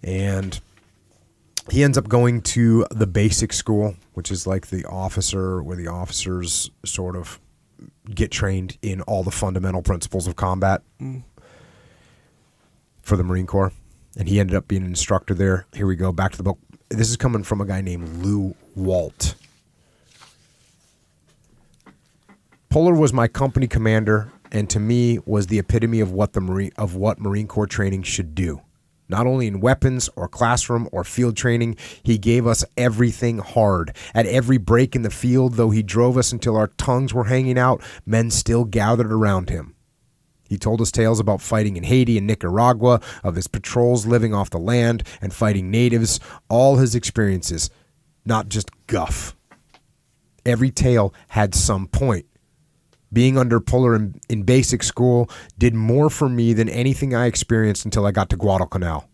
And he ends up going to the basic school, which is like the officer, where the officers sort of get trained in all the fundamental principles of combat for the Marine Corps. And he ended up being an instructor there. Here we go, back to the book. This is coming from a guy named Lou Walt. Puller was my company commander, and to me was the epitome of what Marine Corps training should do. Not only in weapons or classroom or field training, he gave us everything hard. At every break in the field, though he drove us until our tongues were hanging out, men still gathered around him. He told us tales about fighting in Haiti and Nicaragua, of his patrols living off the land and fighting natives, all his experiences, not just guff. Every tale had some point. Being under Puller in basic school did more for me than anything I experienced until I got to Guadalcanal.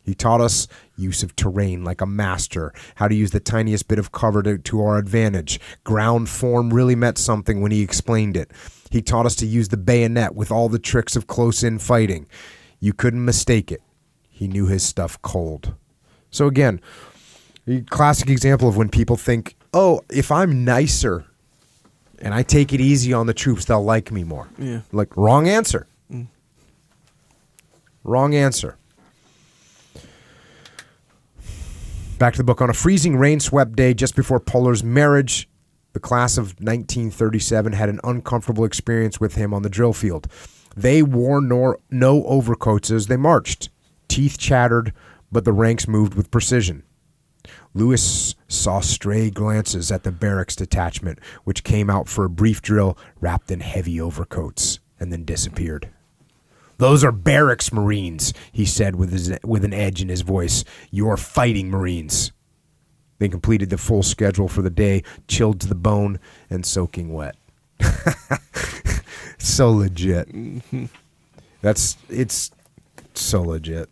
He taught us use of terrain like a master, how to use the tiniest bit of cover to our advantage. Ground form really meant something when he explained it. He taught us to use the bayonet with all the tricks of close-in fighting. You couldn't mistake it. He knew his stuff cold. So again, a classic example of when people think, oh, if I'm nicer and I take it easy on the troops, they'll like me more. Yeah. Like, wrong answer. Wrong answer. Back to the book. On a freezing rain-swept day just before Puller's marriage, the class of 1937 had an uncomfortable experience with him on the drill field. They wore no overcoats as they marched. Teeth chattered, but the ranks moved with precision. Lewis saw stray glances at the barracks detachment, which came out for a brief drill wrapped in heavy overcoats, and then disappeared. "Those are barracks Marines," he said with an edge in his voice. "You're fighting Marines." They completed the full schedule for the day, chilled to the bone and soaking wet. So legit. It's so legit.